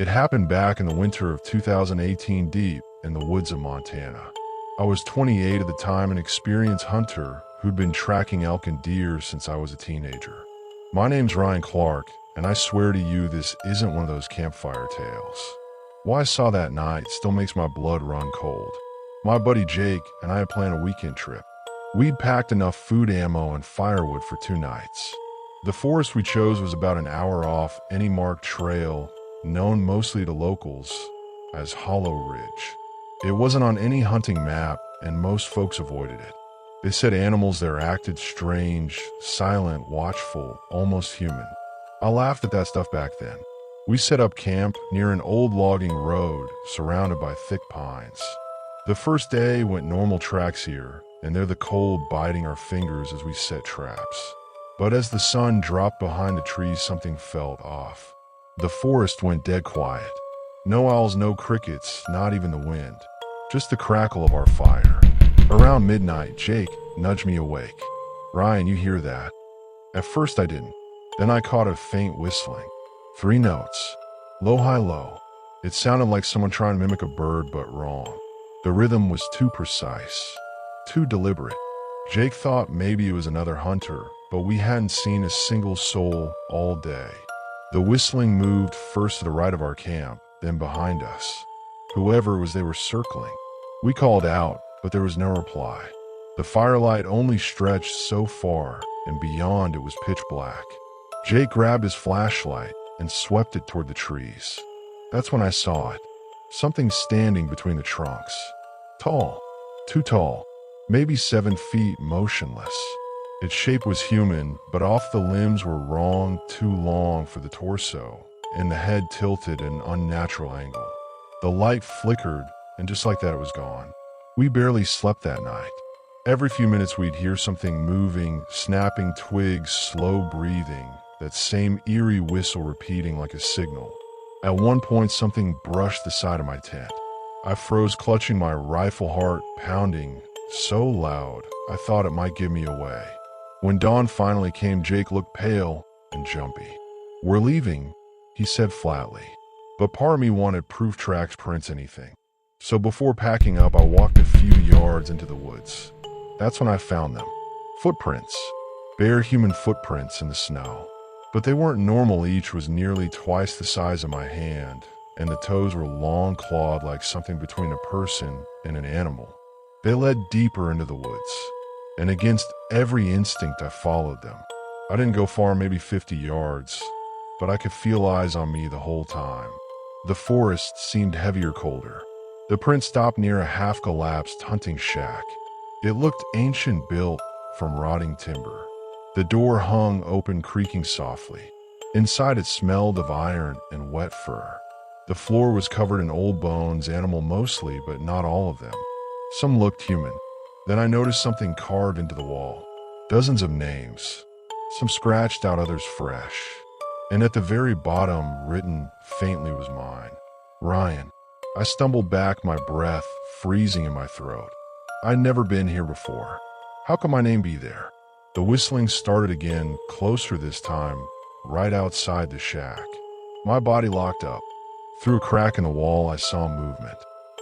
It happened back in the winter of 2018 deep in the woods of Montana. I was 28 at the time, an experienced hunter who'd been tracking elk and deer since I was a teenager. My name's Ryan Clark, and I swear to you this isn't one of those campfire tales. What I saw that night still makes my blood run cold. My buddy Jake and I had planned a weekend trip. We'd packed enough food, ammo, and firewood for 2 nights. The forest we chose was about an hour off any marked trail, known mostly to locals as Hollow Ridge. It wasn't on any hunting map, and most folks avoided it. They said animals there acted strange, silent, watchful, almost human. I laughed at that stuff back then. We set up camp near an old logging road surrounded by thick pines. The first day went normal tracks here, and they're the cold biting our fingers as we set traps. But as the sun dropped behind the trees, something felt off. The forest went dead quiet. No owls, no crickets, not even the wind. Just the crackle of our fire. Around midnight, Jake nudged me awake. "Ryan, you hear that?" At first I didn't. Then I caught a faint whistling. 3 notes. Low, high, low. It sounded like someone trying to mimic a bird, but wrong. The rhythm was too precise, too deliberate. Jake thought maybe it was another hunter, but we hadn't seen a single soul all day. The whistling moved first to the right of our camp, then behind us. Whoever it was, they were circling. We called out, but there was no reply. The firelight only stretched so far, and beyond it was pitch black. Jake grabbed his flashlight and swept it toward the trees. That's when I saw it. Something standing between the trunks. Tall. Too tall. Maybe 7 feet, motionless. Its shape was human, but off the limbs were wrong, too long for the torso, and the head tilted at an unnatural angle. The light flickered, and just like that it was gone. We barely slept that night. Every few minutes we'd hear something moving, snapping twigs, slow breathing, that same eerie whistle repeating like a signal. At one point something brushed the side of my tent. I froze, clutching my rifle, heart pounding so loud I thought it might give me away. When dawn finally came, Jake looked pale and jumpy. "We're leaving," he said flatly. But part of me wanted proof, tracks, prints, anything. So before packing up, I walked a few yards into the woods. That's when I found them. Footprints. Bare human footprints in the snow. But they weren't normal. Each was nearly twice the size of my hand, and the toes were long, clawed like something between a person and an animal. They led deeper into the woods, and against every instinct I followed them. I didn't go far, maybe 50 yards, but I could feel eyes on me the whole time. The forest seemed heavier, colder. The print stopped near a half-collapsed hunting shack. It looked ancient, built from rotting timber. The door hung open, creaking softly. Inside it smelled of iron and wet fur. The floor was covered in old bones, animal mostly, but not all of them. Some looked human. Then I noticed something carved into the wall. Dozens of names. Some scratched out, others fresh. And at the very bottom, written faintly, was mine. Ryan. I stumbled back, my breath freezing in my throat. I'd never been here before. How could my name be there? The whistling started again, closer this time, right outside the shack. My body locked up. Through a crack in the wall, I saw movement.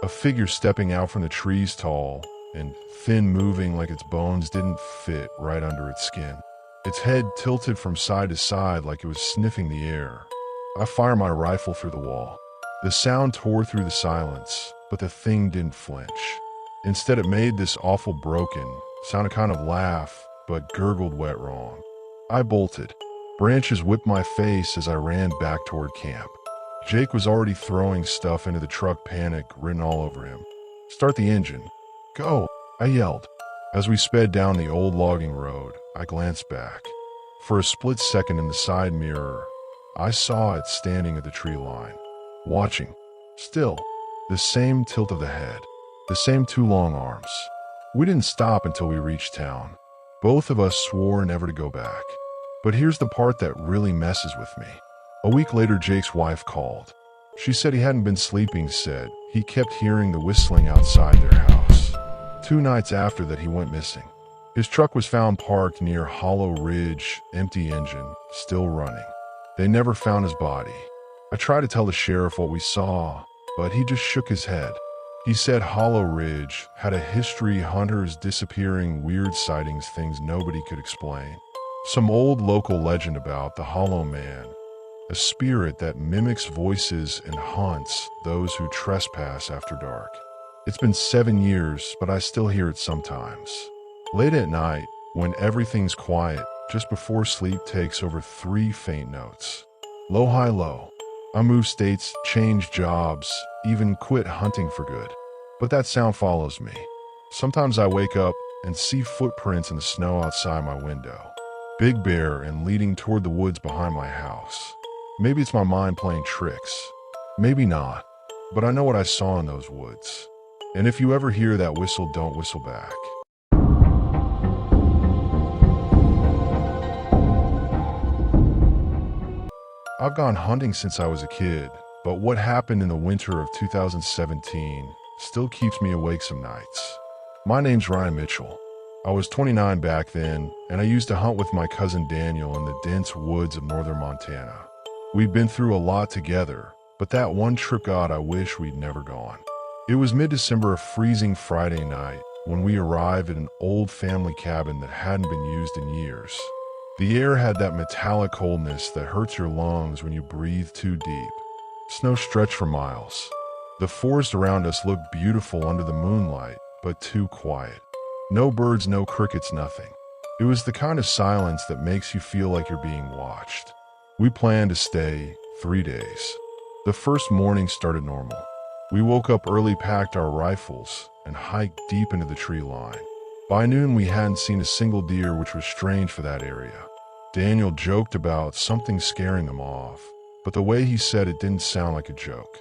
A figure stepping out from the trees, tall and thin, moving like its bones didn't fit right under its skin. Its head tilted from side to side like it was sniffing the air. I fired my rifle through the wall. The sound tore through the silence, but the thing didn't flinch. Instead, it made this awful broken, sounded kind of laugh, but gurgled wet wrong. I bolted. Branches whipped my face as I ran back toward camp. Jake was already throwing stuff into the truck, panic written all over him. "Start the engine." "Go," I yelled. As we sped down the old logging road, I glanced back. For a split second in the side mirror, I saw it standing at the tree line, watching. Still, the same tilt of the head, the same 2 long arms. We didn't stop until we reached town. Both of us swore never to go back. But here's the part that really messes with me. A week later, Jake's wife called. She said he hadn't been sleeping, said he kept hearing the whistling outside their house. 2 nights after that, he went missing. His truck was found parked near Hollow Ridge, empty engine, still running. They never found his body. I tried to tell the sheriff what we saw, but he just shook his head. He said Hollow Ridge had a history, hunters disappearing, weird sightings, things nobody could explain. Some old local legend about the Hollow Man, a spirit that mimics voices and haunts those who trespass after dark. It's been 7 years, but I still hear it sometimes. Late at night, when everything's quiet, just before sleep takes over 3 faint notes. Low, high, low. I moved states, changed jobs, even quit hunting for good. But that sound follows me. Sometimes I wake up and see footprints in the snow outside my window. Big Bear and leading toward the woods behind my house. Maybe it's my mind playing tricks. Maybe not. But I know what I saw in those woods. And if you ever hear that whistle, don't whistle back. I've gone hunting since I was a kid, but what happened in the winter of 2017 still keeps me awake some nights. My name's Ryan Mitchell. I was 29 back then, and I used to hunt with my cousin Daniel in the dense woods of northern Montana. We'd been through a lot together, but that one trip, God, I wish we'd never gone. It was mid-December, a freezing Friday night, when we arrived at an old family cabin that hadn't been used in years. The air had that metallic coldness that hurts your lungs when you breathe too deep. Snow stretched for miles. The forest around us looked beautiful under the moonlight, but too quiet. No birds, no crickets, nothing. It was the kind of silence that makes you feel like you're being watched. We planned to stay 3 days. The first morning started normal. We woke up early, packed our rifles, and hiked deep into the tree line. By noon, we hadn't seen a single deer, which was strange for that area. Daniel joked about something scaring them off, but the way he said it didn't sound like a joke.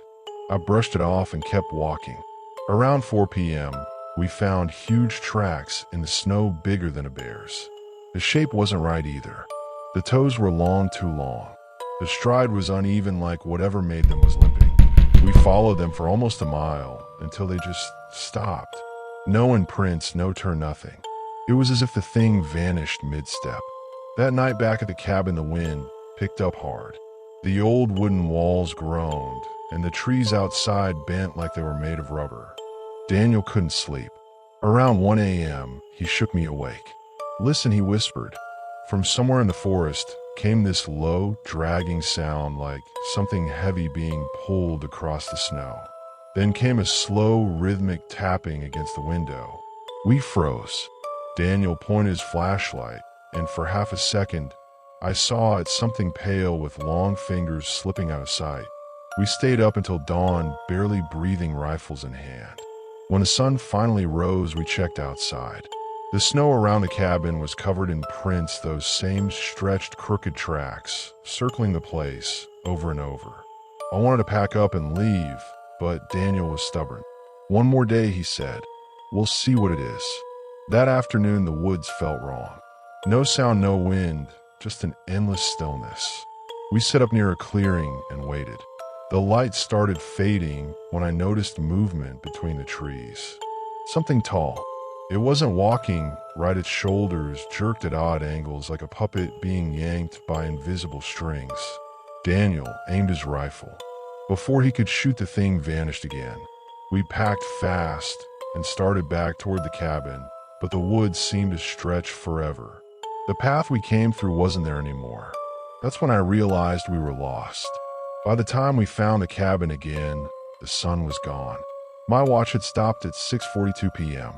I brushed it off and kept walking. Around 4 p.m., we found huge tracks in the snow bigger than a bear's. The shape wasn't right either. The toes were long, too long. The stride was uneven, like whatever made them was limping. We followed them for almost a mile until they just stopped. No imprints, no turn, nothing. It was as if the thing vanished mid-step. That night back at the cabin, the wind picked up hard. The old wooden walls groaned, and the trees outside bent like they were made of rubber. Daniel couldn't sleep. Around 1 a.m., he shook me awake. "Listen," he whispered. From somewhere in the forest came this low, dragging sound like something heavy being pulled across the snow. Then came a slow, rhythmic tapping against the window. We froze. Daniel pointed his flashlight, and for half a second, I saw it, something pale with long fingers slipping out of sight. We stayed up until dawn, barely breathing, rifles in hand. When the sun finally rose, we checked outside. The snow around the cabin was covered in prints, those same stretched, crooked tracks, circling the place over and over. I wanted to pack up and leave, but Daniel was stubborn. "One more day," he said. "We'll see what it is." That afternoon, the woods felt wrong. No sound, no wind, just an endless stillness. We set up near a clearing and waited. The light started fading when I noticed movement between the trees. Something tall. It wasn't walking right, its shoulders jerked at odd angles like a puppet being yanked by invisible strings. Daniel aimed his rifle. Before he could shoot, the thing vanished again. We packed fast and started back toward the cabin, but the woods seemed to stretch forever. The path we came through wasn't there anymore. That's when I realized we were lost. By the time we found the cabin again, the sun was gone. My watch had stopped at 6:42 p.m.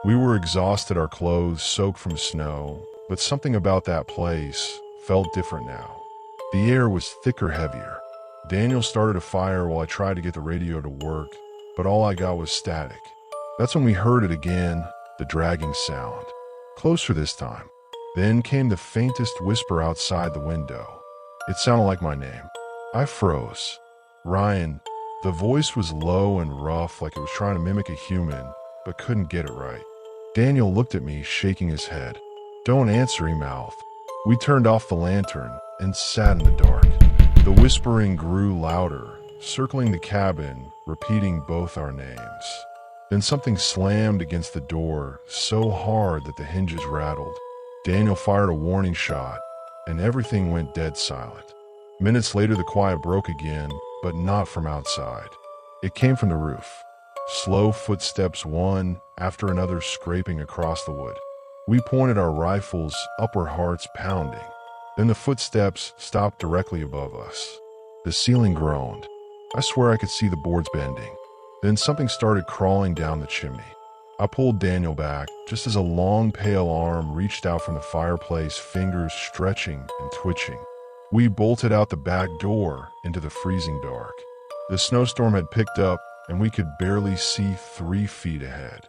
We were exhausted, our clothes soaked from snow, but something about that place felt different now. The air was thicker, heavier. Daniel started a fire while I tried to get the radio to work, but all I got was static. That's when we heard it again, the dragging sound. Closer this time. Then came the faintest whisper outside the window. It sounded like my name. I froze. "Ryan." The voice was low and rough, like it was trying to mimic a human, but couldn't get it right. Daniel looked at me, shaking his head. "Don't answer," he mouthed. We turned off the lantern and sat in the dark. The whispering grew louder, circling the cabin, repeating both our names. Then something slammed against the door so hard that the hinges rattled. Daniel fired a warning shot, and everything went dead silent. Minutes later, the quiet broke again but not from outside. It came from the roof. Slow footsteps, one after another, scraping across the wood. We pointed our rifles up, our hearts pounding. Then the footsteps stopped directly above us. The ceiling groaned. I swear I could see the boards bending. Then something started crawling down the chimney. I pulled Daniel back just as a long, pale arm reached out from the fireplace, fingers stretching and twitching. We bolted out the back door into the freezing dark. The snowstorm had picked up, and we could barely see 3 feet ahead.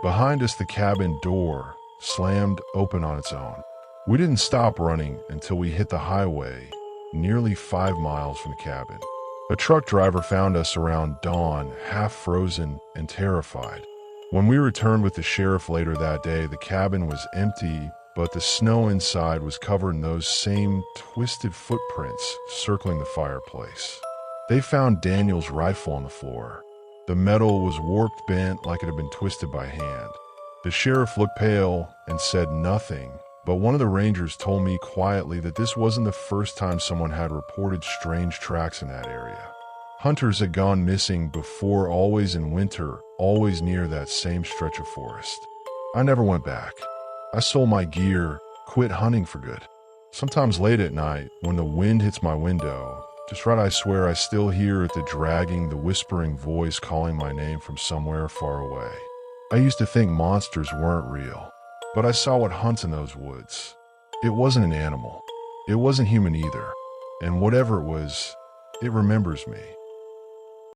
Behind us, the cabin door slammed open on its own. We didn't stop running until we hit the highway, nearly 5 miles from the cabin. A truck driver found us around dawn, half frozen and terrified. When we returned with the sheriff later that day, the cabin was empty, but the snow inside was covered in those same twisted footprints circling the fireplace. They found Daniel's rifle on the floor. The metal was warped, bent like it had been twisted by hand. The sheriff looked pale and said nothing, but one of the rangers told me quietly that this wasn't the first time someone had reported strange tracks in that area. Hunters had gone missing before, always in winter, always near that same stretch of forest. I never went back. I sold my gear, quit hunting for good. Sometimes late at night, when the wind hits my window, just right, I swear I still hear it, the dragging, the whispering voice calling my name from somewhere far away. I used to think monsters weren't real, but I saw what hunts in those woods. It wasn't an animal. It wasn't human either. And whatever it was, it remembers me.